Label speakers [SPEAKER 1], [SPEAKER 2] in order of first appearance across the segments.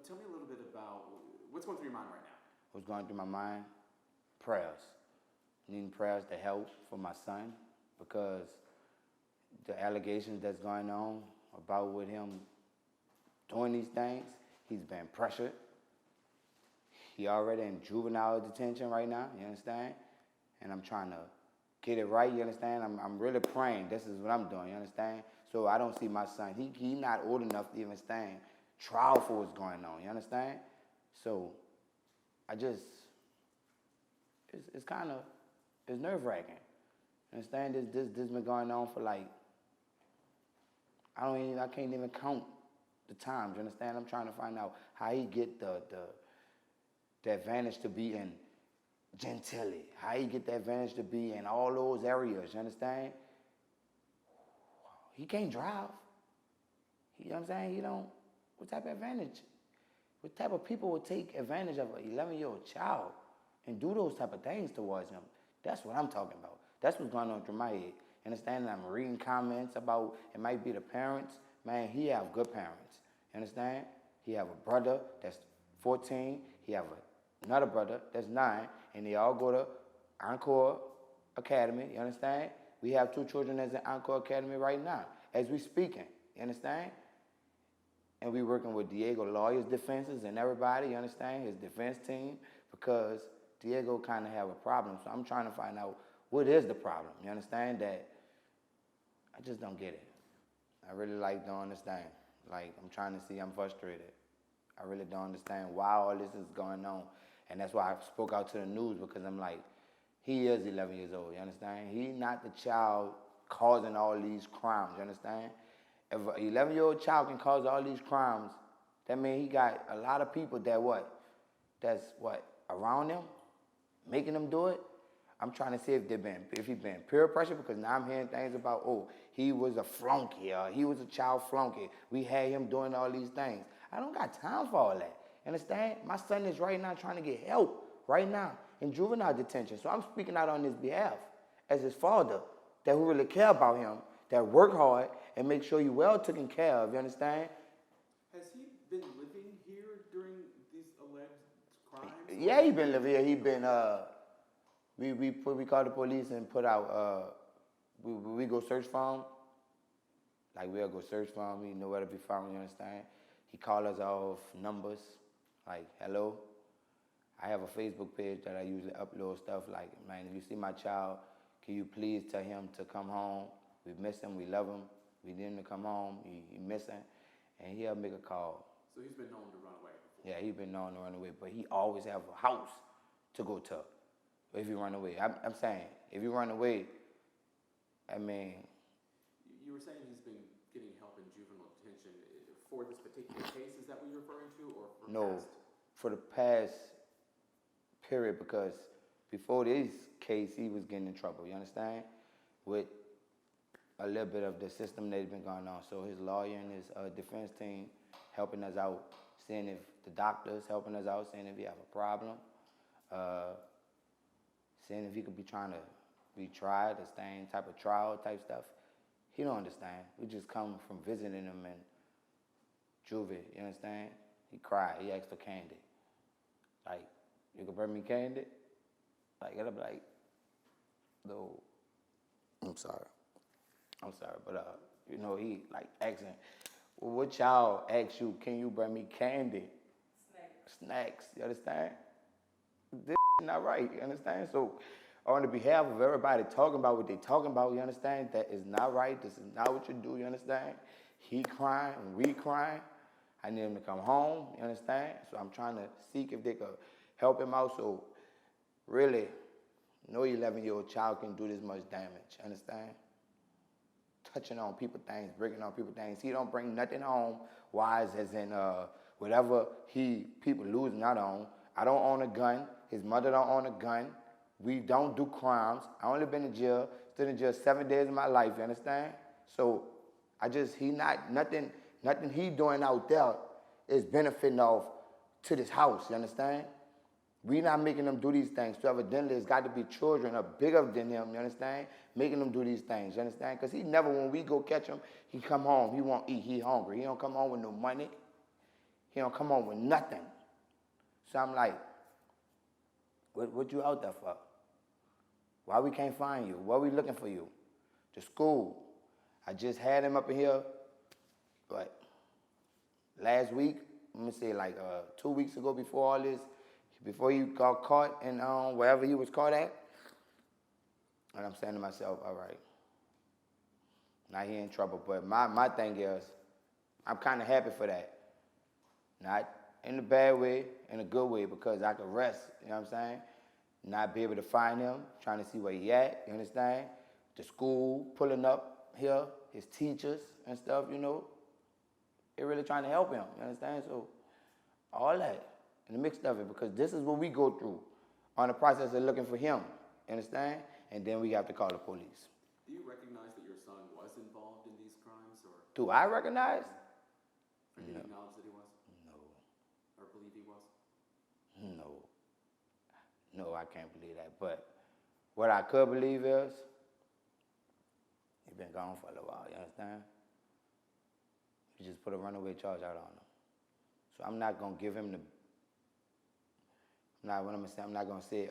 [SPEAKER 1] tell me a little bit about what's going through your mind right now.
[SPEAKER 2] What's going through my mind? Prayers. Needing prayers to help for my son because the allegations that's going on about with him doing these things, he's been pressured. He already in juvenile detention right now, you understand? And I'm trying to get it right, you understand? I'm really praying. This is what I'm doing, you understand? So I don't see my son. He not old enough to even stand trial for what's going on, you understand? So I just, it's kind of, it's nerve-wracking. You understand? This been going on for like, I can't even count the times, you understand? I'm trying to find out how he get the advantage to be in Gentilly, how he get the advantage to be in all those areas, you understand? He can't drive. You know what I'm saying? He don't, what type of advantage? What type of people would take advantage of an 11-year-old child and do those type of things towards him? That's what I'm talking about. That's what's going on through my head. Understand? I'm reading comments about it might be the parents. Man, he have good parents. You understand? He have a brother that's 14. He have another brother that's 9, and they all go to Encore Academy. You understand? We have 2 children that's in Encore Academy right now, as we speaking. You understand? And we working with Diego lawyers, defenses, and everybody. You understand? His defense team, because Diego kind of have a problem. So I'm trying to find out what is the problem. You understand? That I just don't get it. I really don't understand. Like, I'm trying to see, I'm frustrated. I really don't understand why all this is going on. And that's why I spoke out to the news, because I'm like, he is 11 years old, you understand? He not the child causing all these crimes, you understand? If an 11-year-old child can cause all these crimes, that means he got a lot of people that's around him, making them do it. I'm trying to see if he's been peer pressure, because now I'm hearing things about, oh, he was a flunky, or he was a child flunky. We had him doing all these things. I don't got time for all that. Understand? My son is right now trying to get help right now in juvenile detention. So I'm speaking out on his behalf as his father, that who really care about him, that work hard and make sure you well taken care of. You understand?
[SPEAKER 1] Has he been living here during these alleged crimes?
[SPEAKER 2] Yeah, he been living here. He been we called the police and put out we go search for him. Like, we'll go search for him. He know where to be found. You understand? He call us off numbers. Like, hello. I have a Facebook page that I usually upload stuff like, man, if you see my child, can you please tell him to come home? We miss him. We love him. We need him to come home. He missing. And he'll make a call.
[SPEAKER 1] So he's been known to run away before?
[SPEAKER 2] Yeah, he's been known to run away. But he always have a house to go to if you run away. I'm saying, if you run away, I mean...
[SPEAKER 1] You were saying he's been getting help in juvenile detention for this particular case. Is that what you're referring to? Or for
[SPEAKER 2] No,
[SPEAKER 1] past?
[SPEAKER 2] For the past period, because before this case, he was getting in trouble, you understand? With a little bit of the system that's been going on. So his lawyer and his defense team helping us out, seeing if the doctors helping us out, seeing if he have a problem, seeing if he could be trying to be tried, the same type of trial type stuff. He don't understand. We just come from visiting him in juvie, you understand? He cried, he asked for candy. Like, you can bring me candy? Like, it'll be like, no, I'm sorry, but you know, he like asking, well, what child asks you, can you bring me candy? Snacks, you understand? This is not right, you understand? So on the behalf of everybody talking about what they talking about, you understand? That is not right, this is not what you do, you understand? He crying, we crying. I need him to come home, you understand? So I'm trying to seek if they could help him out. So really, no 11-year-old child can do this much damage, understand? Touching on people's things, breaking on people's things. He don't bring nothing home, wise as in whatever people losing out on. I don't own a gun. His mother don't own a gun. We don't do crimes. I only been in jail, stood in jail 7 days of my life, you understand? So nothing he doing out there is benefiting off to this house, you understand? We not making them do these things. So evidently, it's got to be children are bigger than him, you understand? Making them do these things, you understand? Because he never, when we go catch him, he come home, he won't eat, he hungry. He don't come home with no money. He don't come home with nothing. So I'm like, what you out there for? Why we can't find you? Why we looking for you? To school. I just had him up in here, but last week, let me say like 2 weeks ago before all this, before he got caught in wherever he was caught at. And I'm saying to myself, all right, now he in trouble. But my thing is, I'm kind of happy for that. Not in a bad way, in a good way, because I could rest, you know what I'm saying? Not be able to find him, trying to see where he at, you understand? The school, pulling up here, his teachers and stuff, you know. They're really trying to help him, you understand? So all that in the mix of it, because this is what we go through on the process of looking for him, you understand? And then we have to call the police.
[SPEAKER 1] Do you recognize that your son was involved in these crimes, or
[SPEAKER 2] Do I recognize?
[SPEAKER 1] do you acknowledge that he was,
[SPEAKER 2] No.
[SPEAKER 1] or believe he was?
[SPEAKER 2] No, I can't believe that. But what I could believe is he's been gone for a little while, you understand? You just put a runaway charge out on him. So I'm not going to give him I'm not going to say,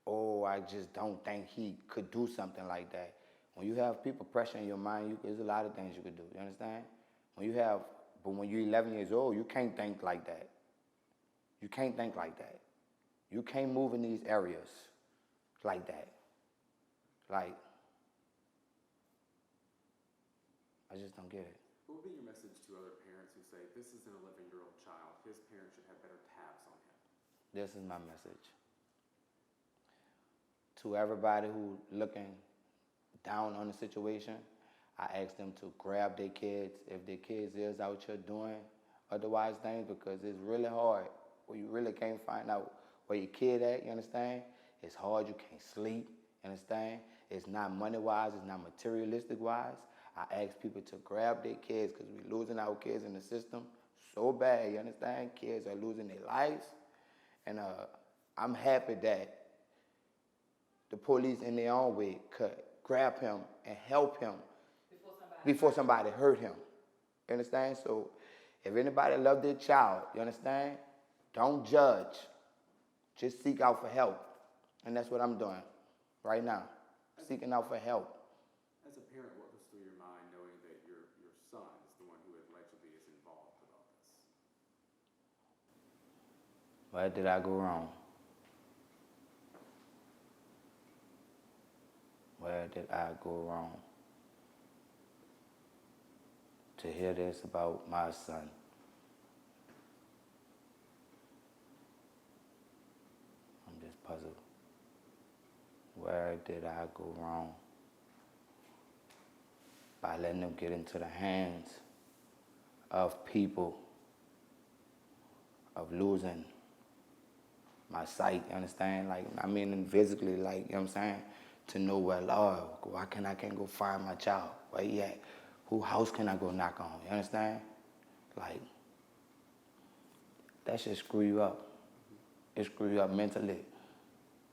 [SPEAKER 2] oh, I just don't think he could do something like that. When you have people pressuring your mind, there's a lot of things you could do, you understand? But when you're 11 years old, you can't think like that. You can't think like that. You can't move in these areas like that. Like, I just don't get it.
[SPEAKER 1] What would be your message to other parents who say, this is an 11-year-old child, his parents should have better tabs on him?
[SPEAKER 2] This is my message. To everybody who looking down on the situation, I ask them to grab their kids if their kids is out here doing otherwise things, because it's really hard where you really can't find out where your kid at, you understand? It's hard, you can't sleep, you understand? It's not money-wise, it's not materialistic-wise. I ask people to grab their kids, because we're losing our kids in the system so bad, you understand? Kids are losing their lives. And I'm happy that the police in their own way could grab him and help him before somebody hurt him. You understand? So if anybody love their child, you understand? Don't judge. Just seek out for help. And that's what I'm doing right now, seeking out for help.
[SPEAKER 1] As a parent, what goes through your mind knowing that your son is the one who allegedly is involved with all this?
[SPEAKER 2] Where did I go wrong? Where did I go wrong? To hear this about my son. I'm just puzzled. Where did I go wrong? By letting them get into the hands of people, of losing my sight, you understand? Like, I mean, physically, like, you know what I'm saying? To know where, Lord, why can't I go find my child? Where he at? Whose house can I go knock on? You understand? Like, that should screw you up. It screw you up mentally.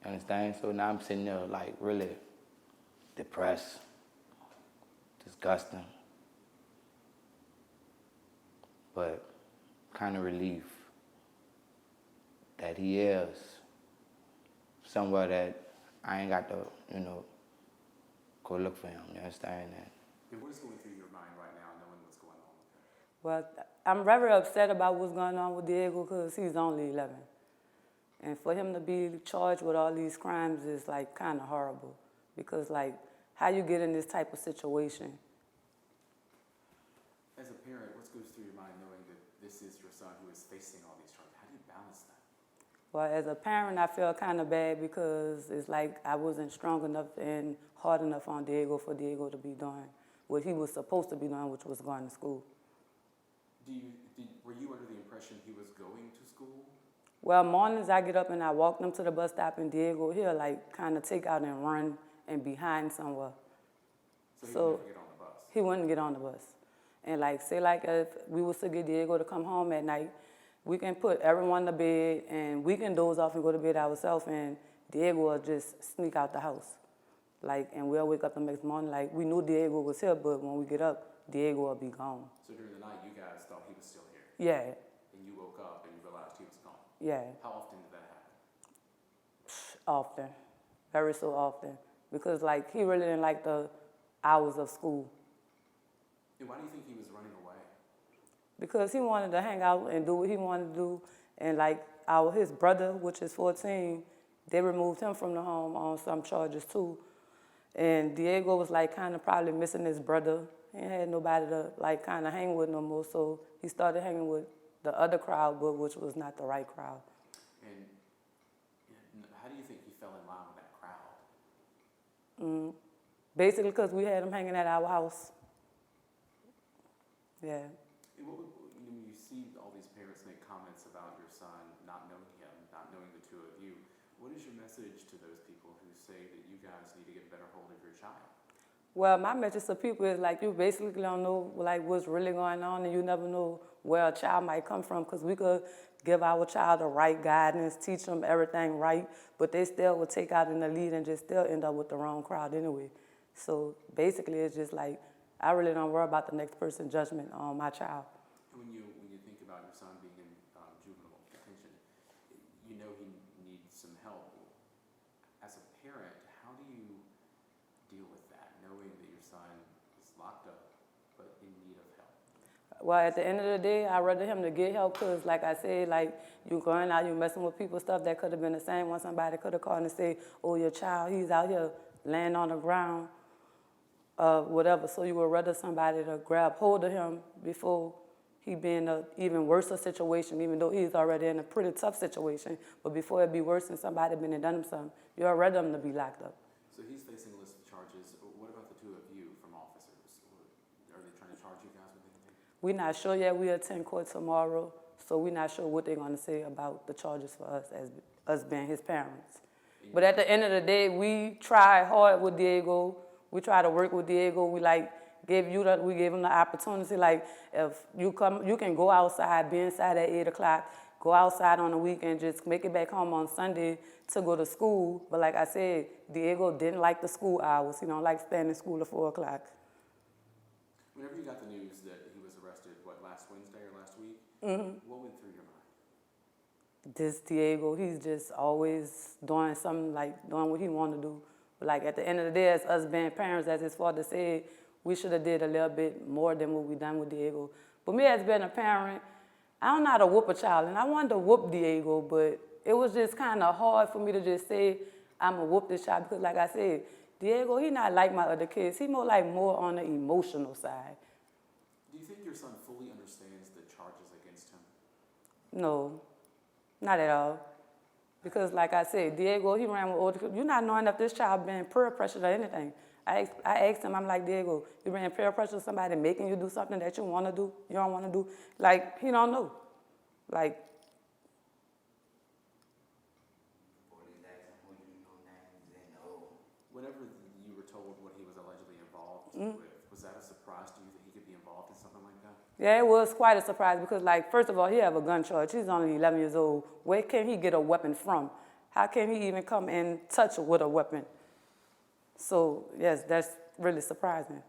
[SPEAKER 2] You understand? So now I'm sitting there, like, really depressed, disgusting, but kind of relief that he is somewhere that I ain't got to, go look for him. You understand that?
[SPEAKER 1] And what is going through your mind right now, knowing what's going on with him?
[SPEAKER 3] Well, I'm very upset about what's going on with Diego because he's only 11. And for him to be charged with all these crimes is, like, kind of horrible. Because, like, how you get in this type of situation?
[SPEAKER 1] As a parent, what goes through your mind knowing that this is your son who is facing all these charges? How do you balance that?
[SPEAKER 3] Well, as a parent, I feel kind of bad because it's like I wasn't strong enough and hard enough on Diego for Diego to be doing what he was supposed to be doing, which was going to school.
[SPEAKER 1] Were you under the impression he was going to school?
[SPEAKER 3] Well, mornings I get up and I walk them to the bus stop, and Diego, he'll, like, kind of take out and run and be hiding somewhere.
[SPEAKER 1] So he would never get on the bus?
[SPEAKER 3] He wouldn't get on the bus. And, like, say, like, if we was to get Diego to come home at night, we can put everyone to bed, and we can doze off and go to bed ourselves, and Diego will just sneak out the house. Like, and we'll wake up the next morning, like, we knew Diego was here, but when we get up, Diego will be gone.
[SPEAKER 1] So during the night, you guys thought he was still here,
[SPEAKER 3] Yeah,
[SPEAKER 1] and you woke up and you realized he was gone.
[SPEAKER 3] yeah,
[SPEAKER 1] How often did that happen?
[SPEAKER 3] often, very so often, because like he really didn't like the hours of school.
[SPEAKER 1] And why do you think he was running away?
[SPEAKER 3] Because he wanted to hang out and do what he wanted to do. And like his brother, which is 14, they removed him from the home on some charges too. And Diego was like kind of probably missing his brother. He had nobody to like kind of hang with no more. So he started hanging with the other crowd, but which was not the right crowd.
[SPEAKER 1] And how do you think he fell in line with that crowd?
[SPEAKER 3] Basically because we had him hanging at our house. Yeah.
[SPEAKER 1] And when you see all these parents make comments about your son not knowing him, not knowing the two of you, what is your message to those people who say that you guys need to get a better hold of your child?
[SPEAKER 3] Well, my message to people is like you basically don't know like what's really going on, and you never know where a child might come from, because we could give our child the right guidance, teach them everything right, but they still would take out in the lead and just still end up with the wrong crowd anyway. So basically, it's just like I really don't worry about the next person's judgment on my child.
[SPEAKER 1] And when you think about your son being in juvenile detention, you know he needs some help. As a parent, how do you deal with that, knowing that your son is locked up but in need of help?
[SPEAKER 3] Well, at the end of the day, I'd rather him to get help, because like I said, like you going out, you messing with people, stuff that could have been the same one. Somebody could have called and say, oh, your child, he's out here laying on the ground, whatever. So you would rather somebody to grab hold of him before he be in an even worse situation, even though he's already in a pretty tough situation. But before it be worse and somebody been and done him something, you'd rather him to be locked up.
[SPEAKER 1] So he's facing a list of charges. What about the two of you from officers? Are they trying to charge you guys with anything?
[SPEAKER 3] We're not sure yet. We attend court tomorrow, so we're not sure what they're going to say about the charges for us as us being his parents. But at the end of the day, we try hard with Diego. We try to work with Diego. We gave him the opportunity. Like if you come, you can go outside, be inside at 8 o'clock, go outside on the weekend, just make it back home on Sunday to go to school. But like I said, Diego didn't like the school hours. He don't like staying in school at 4 o'clock.
[SPEAKER 1] Whenever you got the news that he was arrested, last Wednesday or last week, what went through your mind?
[SPEAKER 3] This Diego, he's just always doing something, doing what he want to do. But at the end of the day, as us being parents, as his father said, we should have did a little bit more than what we done with Diego. But me as being a parent, I don't know how to whoop a child, and I wanted to whoop Diego, but it was just kind of hard for me to just say I'm gonna whoop this child, because like I said, Diego, he not like my other kids. He more on the emotional side.
[SPEAKER 1] Do you think your son fully understands the charges against him?
[SPEAKER 3] No, not at all. Because like I said, Diego, he ran with older kids. You're not knowing if this child been peer pressured or anything. I asked him, I'm like, Diego, you been peer pressure somebody making you do something that you want to do, you don't want to do? He don't know.
[SPEAKER 1] Whenever you were told what he was allegedly involved with, was that a surprise to you that he could be involved in something like that?
[SPEAKER 3] Yeah, it was quite a surprise because, first of all, he have a gun charge. He's only 11 years old. Where can he get a weapon from? How can he even come in touch with a weapon? So, yes, that's really surprising.